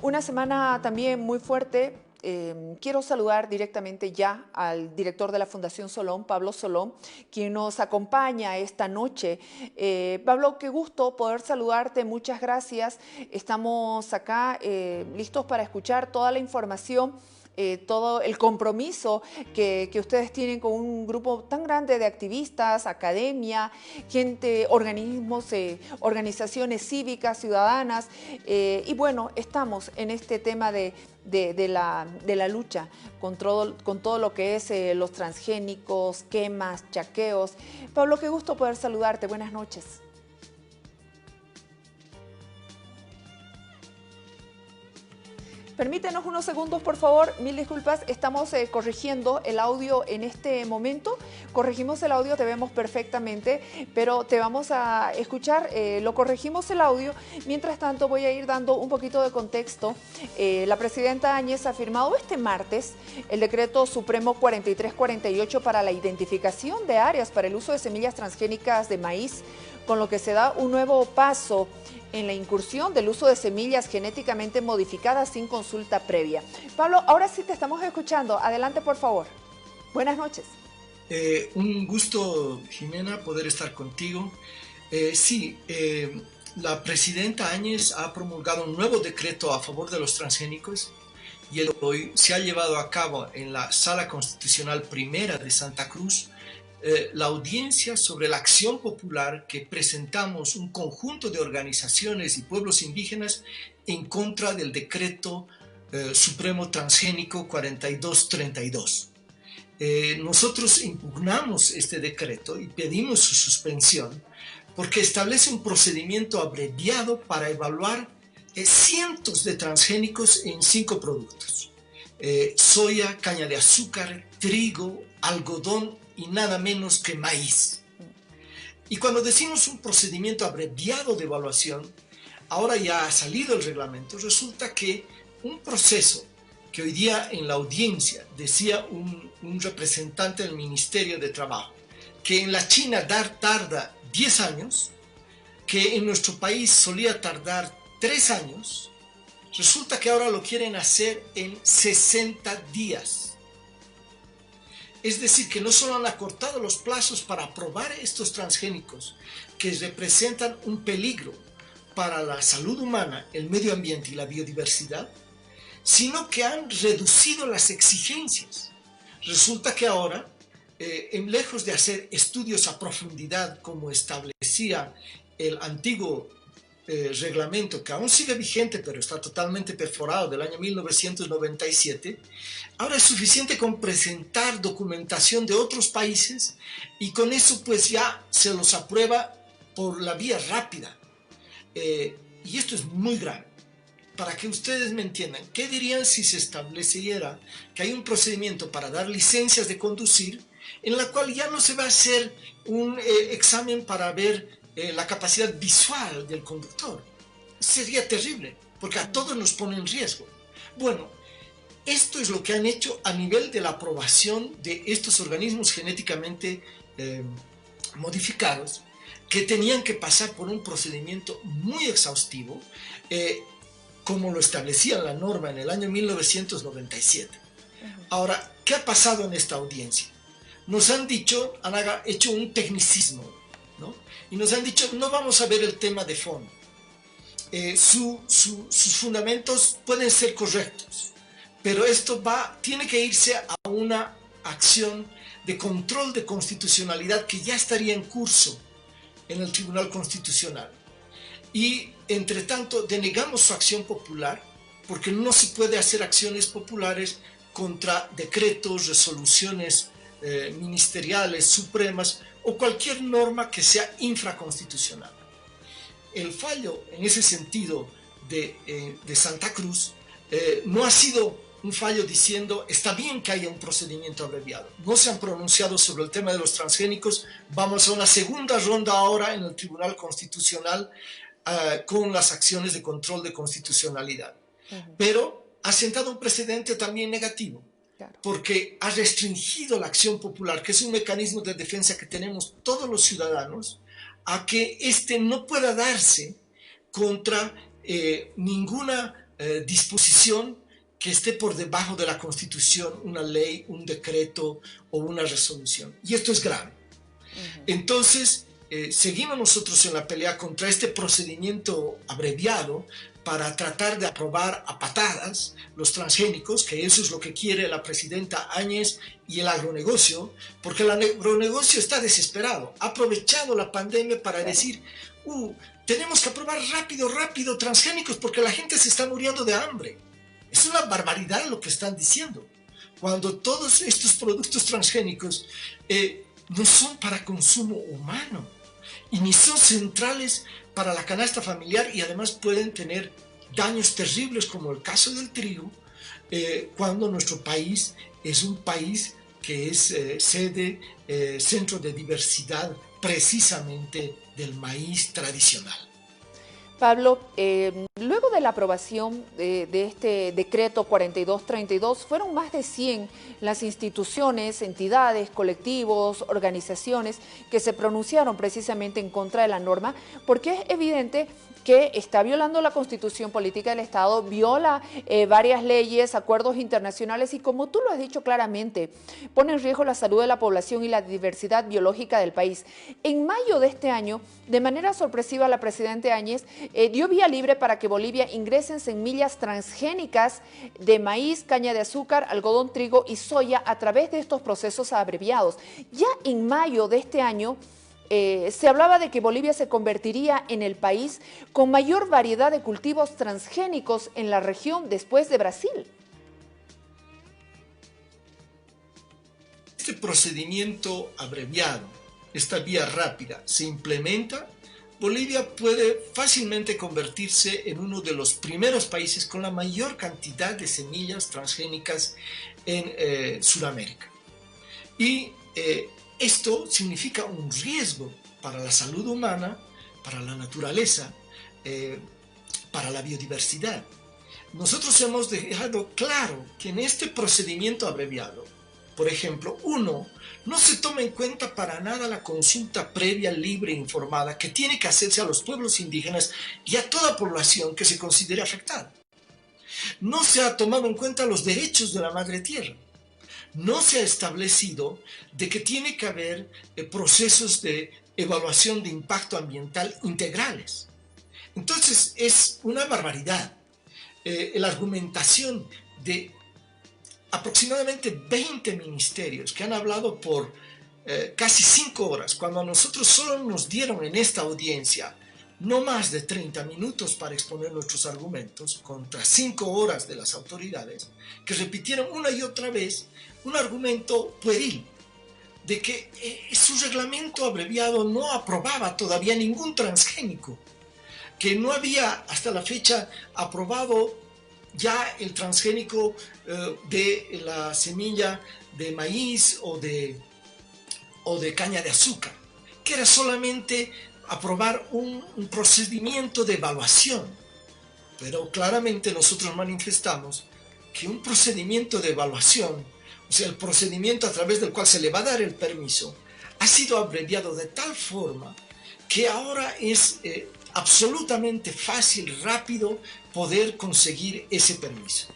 Una semana también muy fuerte. Quiero saludar directamente ya al director de la Fundación Solón, Pablo Solón, quien nos acompaña esta noche. Pablo, qué gusto poder saludarte, muchas gracias. Estamos acá listos para escuchar toda la información. Todo el compromiso que ustedes tienen con un grupo tan grande de activistas, academia, gente, organismos, organizaciones cívicas, ciudadanas. Y bueno, estamos en este tema de la lucha con todo lo que es los transgénicos, quemas, chaqueos. Pablo, qué gusto poder saludarte. Buenas noches. Permítenos unos segundos, por favor. Mil disculpas, estamos corrigiendo el audio en este momento. Corregimos el audio, te vemos perfectamente, pero te vamos a escuchar, lo corregimos el audio. Mientras tanto, voy a ir dando un poquito de contexto. La presidenta Áñez ha firmado este martes el decreto supremo 4348 para la identificación de áreas para el uso de semillas transgénicas de maíz, con lo que se da un nuevo paso en la incursión del uso de semillas genéticamente modificadas sin consulta previa. Pablo, ahora sí te estamos escuchando. Adelante, por favor. Buenas noches. Un gusto, Jimena, poder estar contigo. La presidenta Áñez ha promulgado un nuevo decreto a favor de los transgénicos y hoy se ha llevado a cabo en la Sala Constitucional Primera de Santa Cruz la audiencia sobre la acción popular que presentamos un conjunto de organizaciones y pueblos indígenas en contra del decreto supremo transgénico 4232. Nosotros impugnamos este decreto y pedimos su suspensión porque establece un procedimiento abreviado para evaluar cientos de transgénicos en 5 productos: soya, caña de azúcar, trigo, algodón y nada menos que maíz. Y cuando decimos un procedimiento abreviado de evaluación, ahora ya ha salido el reglamento, resulta que un proceso que hoy día en la audiencia decía un representante del Ministerio de Trabajo, que en la China tarda 10 años, que en nuestro país solía tardar 3 años, resulta que ahora lo quieren hacer en 60 días. Es decir, que no solo han acortado los plazos para aprobar estos transgénicos, que representan un peligro para la salud humana, el medio ambiente y la biodiversidad, sino que han reducido las exigencias. Resulta que ahora, lejos de hacer estudios a profundidad como establecía el antiguo reglamento, que aún sigue vigente pero está totalmente perforado, del año 1997, ahora es suficiente con presentar documentación de otros países y con eso pues ya se los aprueba por la vía rápida. Y esto es muy grave. Para que ustedes me entiendan, ¿qué dirían si se estableciera que hay un procedimiento para dar licencias de conducir en la cual ya no se va a hacer un examen para ver la capacidad visual del conductor? Sería terrible, porque a todos nos pone en riesgo. Bueno, esto es lo que han hecho a nivel de la aprobación de estos organismos genéticamente modificados, que tenían que pasar por un procedimiento muy exhaustivo, como lo establecía la norma en el año 1997. Ahora, ¿qué ha pasado en esta audiencia? Nos han dicho, han hecho un tecnicismo, ¿no? Y nos han dicho, no vamos a ver el tema de fondo. Sus fundamentos pueden ser correctos, pero esto tiene que irse a una acción de control de constitucionalidad que ya estaría en curso en el Tribunal Constitucional. Y, entre tanto, denegamos su acción popular, porque no se puede hacer acciones populares contra decretos, resoluciones ministeriales, supremas o cualquier norma que sea infraconstitucional. El fallo, en ese sentido, de Santa Cruz no ha sido un fallo diciendo está bien que haya un procedimiento abreviado. No se han pronunciado sobre el tema de los transgénicos. Vamos a una segunda ronda ahora en el Tribunal Constitucional con las acciones de control de constitucionalidad. Pero ha sentado un precedente también negativo, porque ha restringido la acción popular, que es un mecanismo de defensa que tenemos todos los ciudadanos, a que este no pueda darse contra ninguna disposición que esté por debajo de la Constitución, una ley, un decreto o una resolución. Y esto es grave. Entonces, seguimos nosotros en la pelea contra este procedimiento abreviado para tratar de aprobar a patadas los transgénicos, que eso es lo que quiere la presidenta Áñez y el agronegocio, porque el agronegocio está desesperado, ha aprovechado la pandemia para decir, tenemos que aprobar rápido transgénicos porque la gente se está muriendo de hambre. Es una barbaridad lo que están diciendo, cuando todos estos productos transgénicos no son para consumo humano y ni son centrales para la canasta familiar, y además pueden tener daños terribles como el caso del trigo, cuando nuestro país es un país que es centro de diversidad precisamente del maíz tradicional. Pablo, luego de la aprobación de este decreto 4232, fueron más de 100 las instituciones, entidades, colectivos, organizaciones que se pronunciaron precisamente en contra de la norma, porque es evidente que está violando la Constitución Política del Estado, viola varias leyes, acuerdos internacionales y, como tú lo has dicho claramente, pone en riesgo la salud de la población y la diversidad biológica del país. En mayo de este año, de manera sorpresiva, la presidenta Áñez dio vía libre para que Bolivia ingresen semillas transgénicas de maíz, caña de azúcar, algodón, trigo y soya a través de estos procesos abreviados. Ya en mayo de este año, se hablaba de que Bolivia se convertiría en el país con mayor variedad de cultivos transgénicos en la región después de Brasil. Este procedimiento abreviado, esta vía rápida, se implementa, Bolivia puede fácilmente convertirse en uno de los primeros países con la mayor cantidad de semillas transgénicas en Sudamérica. Y esto significa un riesgo para la salud humana, para la naturaleza, para la biodiversidad. Nosotros hemos dejado claro que en este procedimiento abreviado, por ejemplo, no se toma en cuenta para nada la consulta previa, libre e informada que tiene que hacerse a los pueblos indígenas y a toda población que se considere afectada. No se ha tomado en cuenta los derechos de la madre tierra. No se ha establecido de que tiene que haber procesos de evaluación de impacto ambiental integrales. Entonces es una barbaridad la argumentación de aproximadamente 20 ministerios que han hablado por casi 5 horas, cuando a nosotros solo nos dieron en esta audiencia no más de 30 minutos para exponer nuestros argumentos, contra 5 horas de las autoridades, que repitieron una y otra vez un argumento pueril, de que su reglamento abreviado no aprobaba todavía ningún transgénico, que no había hasta la fecha aprobado ya el transgénico de la semilla de maíz o de caña de azúcar, que era solamente aprobar un procedimiento de evaluación. Pero claramente nosotros manifestamos que un procedimiento de evaluación, o sea, el procedimiento a través del cual se le va a dar el permiso, ha sido abreviado de tal forma que ahora es absolutamente fácil, rápido poder conseguir ese permiso.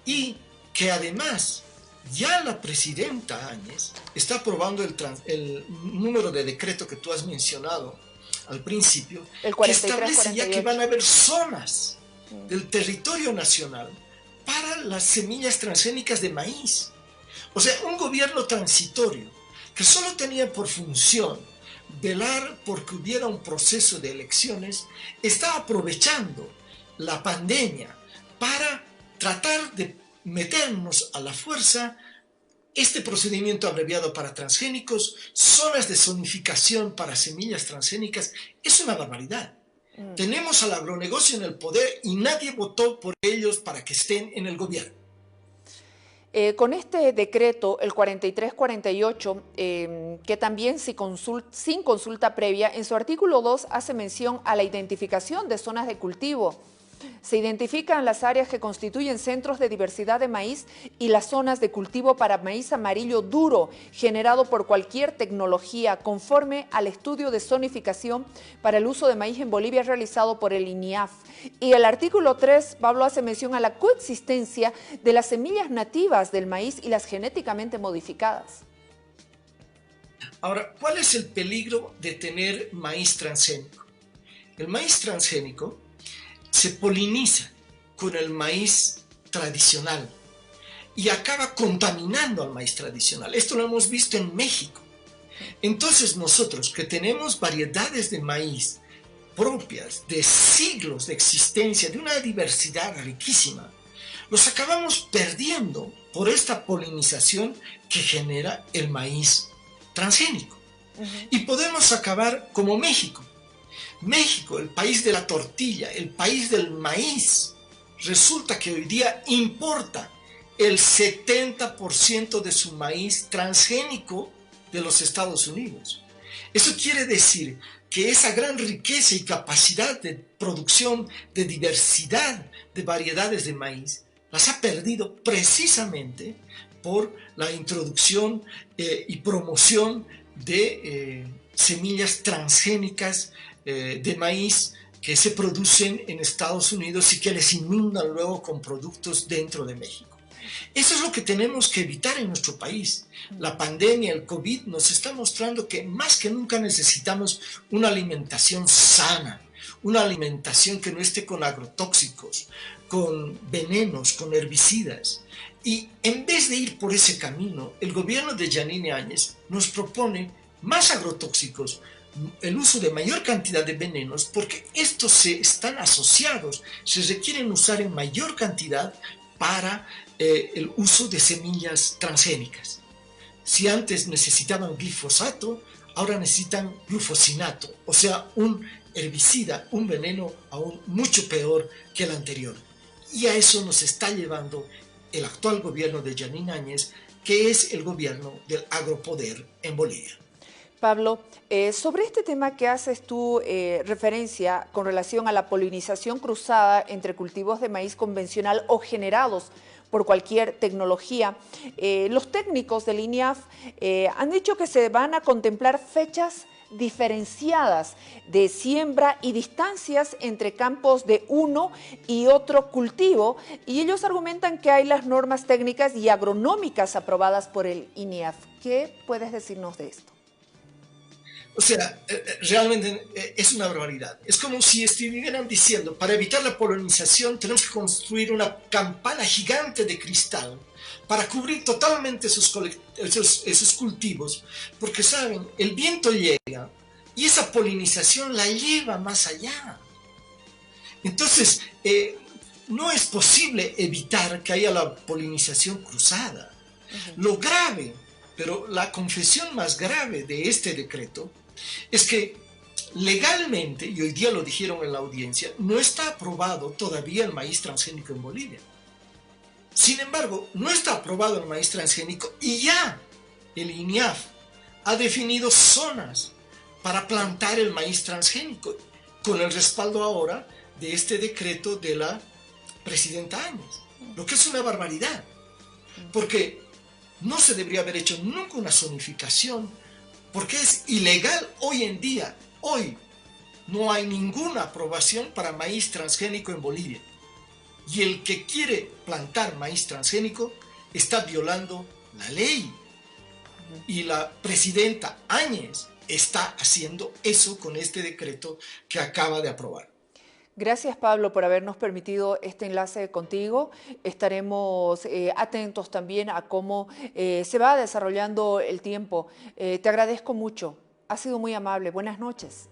Y que además ya la presidenta Áñez está aprobando el número de decreto que tú has mencionado al principio, el 43, que establece 48. ya que van a haber zonas del territorio nacional para las semillas transgénicas de maíz. O sea, un gobierno transitorio que solo tenía por función velar por que hubiera un proceso de elecciones, está aprovechando la pandemia para tratar de meternos a la fuerza este procedimiento abreviado para transgénicos, zonas de zonificación para semillas transgénicas. Es una barbaridad. Tenemos al agronegocio en el poder y nadie votó por ellos para que estén en el gobierno. Con este decreto, el 4348, que también sin consulta previa, en su artículo 2 hace mención a la identificación de zonas de cultivo Se identifican las áreas que constituyen centros de diversidad de maíz y las zonas de cultivo para maíz amarillo duro generado por cualquier tecnología conforme al estudio de zonificación para el uso de maíz en Bolivia realizado por el INIAF. Y el artículo 3, Pablo, hace mención a la coexistencia de las semillas nativas del maíz y las genéticamente modificadas. Ahora, ¿cuál es el peligro de tener maíz transgénico? El maíz transgénico se poliniza con el maíz tradicional y acaba contaminando al maíz tradicional. Esto lo hemos visto en México. Entonces nosotros que tenemos variedades de maíz propias de siglos de existencia, de una diversidad riquísima, los acabamos perdiendo por esta polinización que genera el maíz transgénico. Y podemos acabar como México. México, el país de la tortilla, el país del maíz, resulta que hoy día importa el 70% de su maíz transgénico de los Estados Unidos. Eso quiere decir que esa gran riqueza y capacidad de producción de diversidad de variedades de maíz las ha perdido precisamente por la introducción y promoción de semillas transgénicas de maíz que se producen en Estados Unidos y que les inundan luego con productos dentro de México. Eso es lo que tenemos que evitar en nuestro país. La pandemia, el COVID, nos está mostrando que más que nunca necesitamos una alimentación sana, una alimentación que no esté con agrotóxicos, con venenos, con herbicidas. Y en vez de ir por ese camino, el gobierno de Yanine Áñez nos propone más agrotóxicos, el uso de mayor cantidad de venenos, porque estos están asociados, se requieren usar en mayor cantidad para el uso de semillas transgénicas. Si antes necesitaban glifosato, ahora necesitan glufosinato, o sea, un herbicida, un veneno aún mucho peor que el anterior. Y a eso nos está llevando el actual gobierno de Yanine Áñez, que es el gobierno del agropoder en Bolivia. Pablo, sobre este tema que haces tú referencia con relación a la polinización cruzada entre cultivos de maíz convencional o generados por cualquier tecnología, los técnicos del INIAF han dicho que se van a contemplar fechas diferenciadas de siembra y distancias entre campos de uno y otro cultivo, y ellos argumentan que hay las normas técnicas y agronómicas aprobadas por el INIAF. ¿Qué puedes decirnos de esto? O sea, realmente es una barbaridad. Es como si estuvieran diciendo, para evitar la polinización tenemos que construir una campana gigante de cristal para cubrir totalmente esos cultivos, porque saben, el viento llega y esa polinización la lleva más allá. Entonces, no es posible evitar que haya la polinización cruzada. Lo grave, pero la confesión más grave de este decreto, es que legalmente, y hoy día lo dijeron en la audiencia, no está aprobado todavía el maíz transgénico en Bolivia. Sin embargo, no está aprobado el maíz transgénico y ya el INIAF ha definido zonas para plantar el maíz transgénico, con el respaldo ahora de este decreto de la presidenta Áñez, lo que es una barbaridad, porque no se debería haber hecho nunca una zonificación, porque es ilegal hoy en día. Hoy no hay ninguna aprobación para maíz transgénico en Bolivia. Y el que quiere plantar maíz transgénico está violando la ley. Y la presidenta Áñez está haciendo eso con este decreto que acaba de aprobar. Gracias, Pablo, por habernos permitido este enlace contigo. Estaremos atentos también a cómo se va desarrollando el tiempo. Te agradezco mucho. Ha sido muy amable. Buenas noches.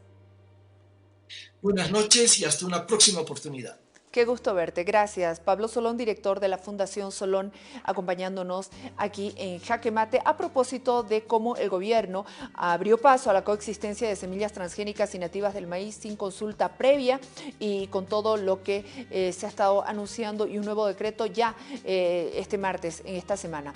Buenas noches y hasta una próxima oportunidad. Qué gusto verte, gracias. Pablo Solón, director de la Fundación Solón, acompañándonos aquí en Jaque Mate a propósito de cómo el gobierno abrió paso a la coexistencia de semillas transgénicas y nativas del maíz sin consulta previa y con todo lo que se ha estado anunciando y un nuevo decreto ya este martes, en esta semana.